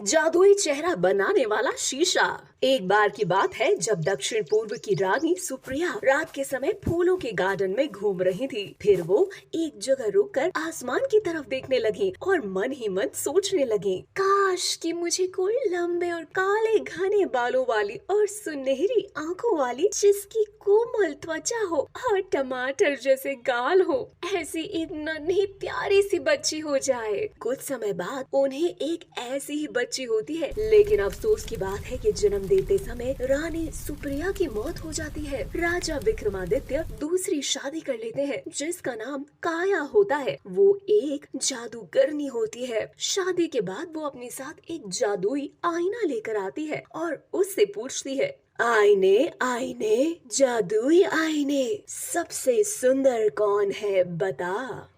जादुई चेहरा बनाने वाला शीशा। एक बार की बात है जब दक्षिण पूर्व की रानी सुप्रिया रात के समय फूलों के गार्डन में घूम रही थी। फिर वो एक जगह रुककर आसमान की तरफ देखने लगी और मन ही मन सोचने लगी, काश कि मुझे कोई लंबे और काले घने बालों वाली और सुनहरी आंखों वाली, जिसकी कोमल त्वचा हो और टमाटर जैसे गाल हो, ऐसी एक नन्ही प्यारी सी बच्ची हो जाए। कुछ समय बाद उन्हें एक ऐसी ही बच्ची होती है, लेकिन अफसोस की बात है कि जन्म देते समय रानी सुप्रिया की मौत हो जाती है। राजा विक्रमादित्य दूसरी शादी कर लेते हैं, जिसका नाम काया होता है। वो एक जादूगरनी होती है। शादी के बाद वो अपने साथ एक जादुई आईना लेकर आती है और उससे पूछती है, आईने आईने जादुई आईने, सबसे सुंदर कौन है बता।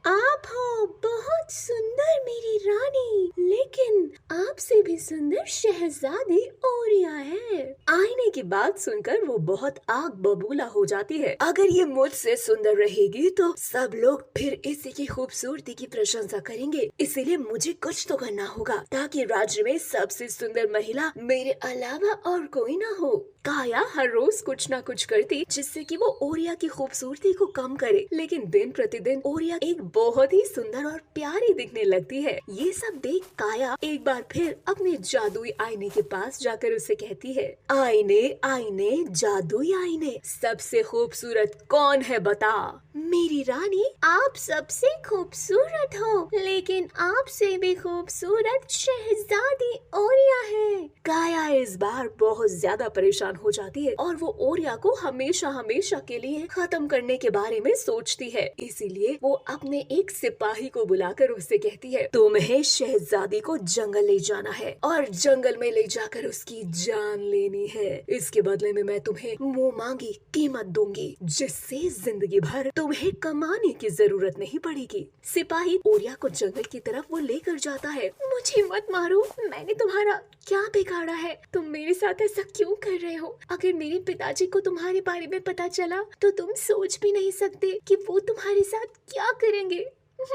आप हो बहुत सुंदर मेरी रानी, लेकिन आपसे भी सुंदर शहजादी ओरिया है। आईने की बात सुनकर वो बहुत आग बबूला हो जाती है। अगर ये मुझसे सुंदर रहेगी तो सब लोग फिर इसी की खूबसूरती की प्रशंसा करेंगे, इसीलिए मुझे कुछ तो करना होगा ताकि राज्य में सबसे सुंदर महिला मेरे अलावा और कोई ना हो। काया हर रोज कुछ ना कुछ करती जिससे कि वो ओरिया की खूबसूरती को कम करे, लेकिन दिन प्रतिदिन ओरिया एक बहुत ही सुंदर और प्यारी दिखने लगती है। ये सब देख काया एक बार फिर अपने जादुई आईने के पास जाकर उसे कहती है, आईने आईने जादुई आईने, सबसे खूबसूरत कौन है बता। मेरी रानी, आप सबसे खूबसूरत हो, लेकिन आपसे भी खूबसूरत शहजादी ओरिया है। काया इस बार बहुत ज्यादा परेशान हो जाती है और वो ओरिया को हमेशा हमेशा के लिए खत्म करने के बारे में सोचती है। इसीलिए वो अपने एक सिपाही को बुलाकर उससे कहती है, तुम्हें शहजादी को जंगल ले जाना है और जंगल में ले जाकर उसकी जान लेनी है। इसके बदले में मैं तुम्हें मुंह मांगी कीमत दूंगी, जिससे जिंदगी भर तुम्हें कमाने की जरूरत नहीं पड़ेगी। सिपाही ओरिया को जंगल की तरफ वो लेकर जाता है। मुझे मत मारो, मैंने तुम्हारा क्या बिगाड़ा है? तुम मेरे साथ ऐसा क्यों कर रहे हो? अगर मेरे पिताजी को तुम्हारे बारे में पता चला तो तुम सोच भी नहीं सकते कि वो तुम्हारे साथ क्या करेंगे।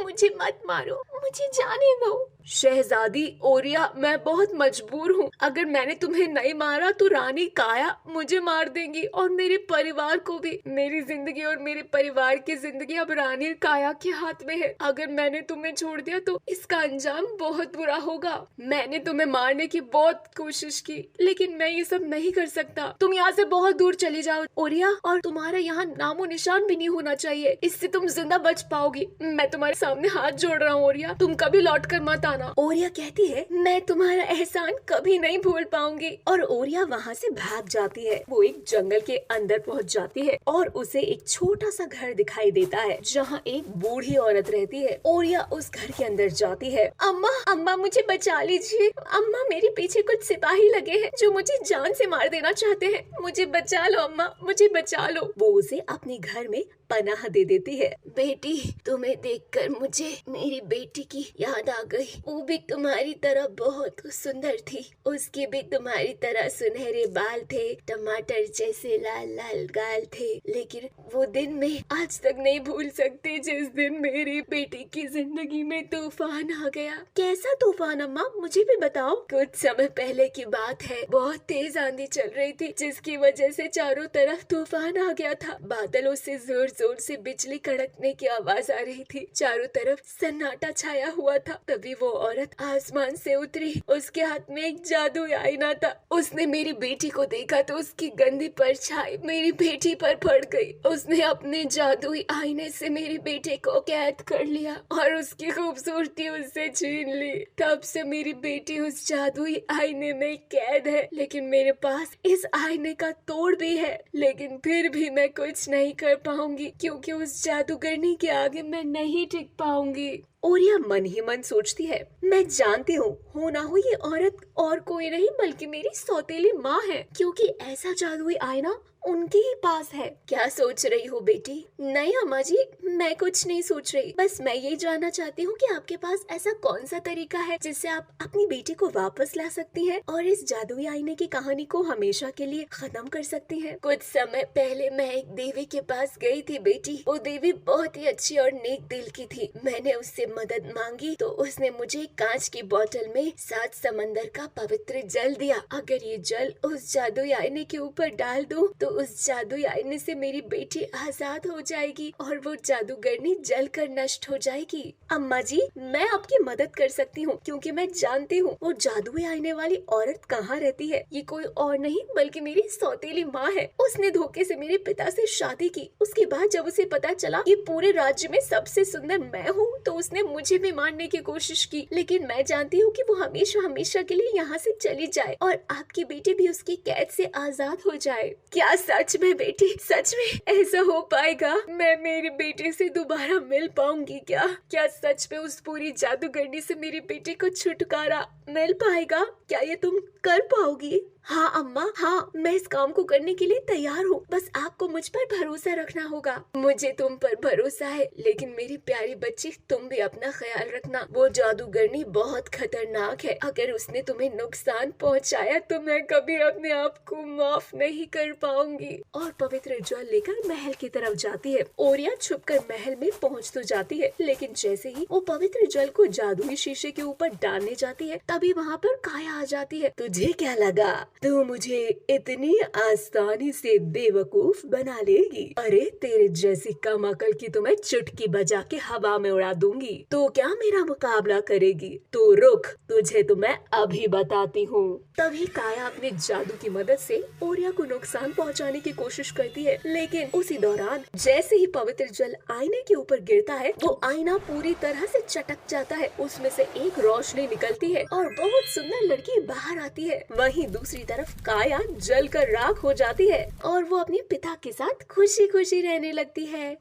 मुझे मत मारो, मुझे जाने दो। शहजादी ओरिया, मैं बहुत मजबूर हूँ। अगर मैंने तुम्हें नहीं मारा तो रानी काया मुझे मार देंगी और मेरे परिवार को भी। मेरी जिंदगी और मेरे परिवार की जिंदगी अब रानी काया के हाथ में है। अगर मैंने तुम्हें छोड़ दिया तो इसका अंजाम बहुत बुरा होगा। मैंने तुम्हें मारने की बहुत कोशिश की, लेकिन मैं ये सब नहीं कर सकता। तुम यहाँ से बहुत दूर चली जाओ ओरिया, और तुम्हारा यहाँ नामो निशान भी नहीं होना चाहिए, इससे तुम जिंदा बच पाओगी। मैं तुम्हारे सामने हाथ जोड़ रहा हूँ ओरिया, तुम कभी लौट कर मत आना। ओरिया कहती है, मैं तुम्हारा एहसान कभी नहीं भूल पाऊंगी, और ओरिया वहाँ से भाग जाती है। वो एक जंगल के अंदर पहुँच जाती है और उसे एक छोटा सा घर दिखाई देता है जहाँ एक बूढ़ी औरत रहती है। ओरिया उस घर के अंदर जाती है। अम्मा अम्मा, मुझे बचा लीजिए। अम्मा, मेरे पीछे कुछ सिपाही लगे हैं जो मुझे जान से मार देना चाहते हैं। मुझे बचा लो अम्मा, मुझे बचा लो। वो उसे अपने घर में पनाह दे देती है। बेटी, तुम्हें देखकर मुझे मेरी बेटी की याद आ गई। वो भी तुम्हारी तरह बहुत सुंदर थी। उसके भी तुम्हारी तरह सुनहरे बाल थे, टमाटर जैसे लाल लाल गाल थे। लेकिन वो दिन मैं आज तक नहीं भूल सकती जिस दिन मेरी बेटी की जिंदगी में तूफान आ गया। कैसा तूफान अम्मा, मुझे भी बताओ। कुछ समय पहले की बात है, बहुत तेज आंधी चल रही थी जिसकी वजह से चारों तरफ तूफान आ गया था। बादलों से जोर जोर से बिजली कड़कने की आवाज आ रही थी। चारों तरफ सन्नाटा छाया हुआ था। तभी वो औरत आसमान से उतरी। उसके हाथ में एक जादुई आईना था। उसने मेरी बेटी को देखा तो उसकी गंदी परछाई मेरी बेटी पर पड़ गई। उसने अपने जादुई आईने से मेरी बेटी को कैद कर लिया और उसकी खूबसूरती उससे छीन ली। तब से मेरी बेटी उस जादुई आईने में कैद है। लेकिन मेरे पास इस आईने का तोड़ भी है, लेकिन फिर भी मैं कुछ नहीं कर पाऊंगी क्योंकि उस जादूगरनी के आगे मैं नहीं टिक पाऊंगी। ओरिया मन ही मन सोचती है, मैं जानती हूँ हो ना हो ये औरत और कोई नहीं बल्कि मेरी सौतेली माँ है, क्योंकि ऐसा जादुई आईना उनके ही पास है। क्या सोच रही हो बेटी? नहीं अम्मा जी, मैं कुछ नहीं सोच रही। बस मैं ये जानना चाहती हूँ कि आपके पास ऐसा कौन सा तरीका है जिससे आप अपनी बेटी को वापस ला सकती हैं और इस जादुई आईने की कहानी को हमेशा के लिए खत्म कर सकती हैं। कुछ समय पहले मैं एक देवी के पास गई थी बेटी। वो देवी बहुत ही अच्छी और नेक दिल की थी। मैंने उससे मदद मांगी तो उसने मुझे कांच की बोतल में 7 समंदर का पवित्र जल दिया। अगर ये जल उस जादुई आईने के ऊपर डाल दूं तो उस जादुई आईने से मेरी बेटी आजाद हो जाएगी और वो जादूगरनी जलकर नष्ट हो जाएगी। अम्मा जी, मैं आपकी मदद कर सकती हूँ क्योंकि मैं जानती हूँ वो जादुई आईने वाली औरत कहाँ रहती है। ये कोई और नहीं बल्कि मेरी सौतेली माँ है। उसने धोखे से मेरे पिता से शादी की। उसके बाद जब उसे पता चला कि पूरे राज्य में सबसे सुंदर मैं हूँ तो उसने मुझे भी मारने की कोशिश की, लेकिन मैं जानती हूँ कि वो हमेशा हमेशा के लिए यहाँ से चली जाए और आपकी बेटी भी उसकी कैद से आजाद हो जाए। क्या सच में बेटी, सच में ऐसा हो पाएगा? मैं मेरी बेटी से दोबारा मिल पाऊंगी क्या? क्या सच में उस पूरी जादूगरनी से मेरी बेटी को छुटकारा मिल पाएगा? क्या ये तुम कर पाओगी? हाँ अम्मा, हाँ, मैं इस काम को करने के लिए तैयार हूँ। बस आपको मुझ पर भरोसा रखना होगा। मुझे तुम पर भरोसा है, लेकिन मेरी प्यारी बच्ची, तुम भी अपना ख्याल रखना। वो जादूगरनी बहुत खतरनाक है। अगर उसने तुम्हें नुकसान पहुँचाया तो मैं कभी अपने आप को माफ नहीं कर पाऊंगी। और पवित्र जल लेकर महल की तरफ जाती है। ओरिया छुपकर महल में पहुँच तो जाती है, लेकिन जैसे ही वो पवित्र जल को जादुई शीशे के ऊपर डालने जाती है तभी वहाँ पर काया आ जाती है। तुझे क्या लगा तू मुझे इतनी आसानी से बेवकूफ बना लेगी? अरे तेरे जैसी कम अकल की तो मैं चुटकी बजा के हवा में उड़ा दूंगी। तो क्या मेरा मुकाबला करेगी? तो रुक, तुझे तो मैं अभी बताती हूँ। तभी काया अपने जादू की मदद से ओरिया को नुकसान पहुँचाने की कोशिश करती है, लेकिन उसी दौरान जैसे ही पवित्र जल आईने के ऊपर गिरता है वो आईना पूरी तरह से चटक जाता है। उसमें से एक रोशनी निकलती है और बहुत सुंदर लड़की बाहर आती है। वहीं दूसरी तरफ काया जलकर राख हो जाती है और वो अपने पिता के साथ खुशी खुशी रहने लगती है।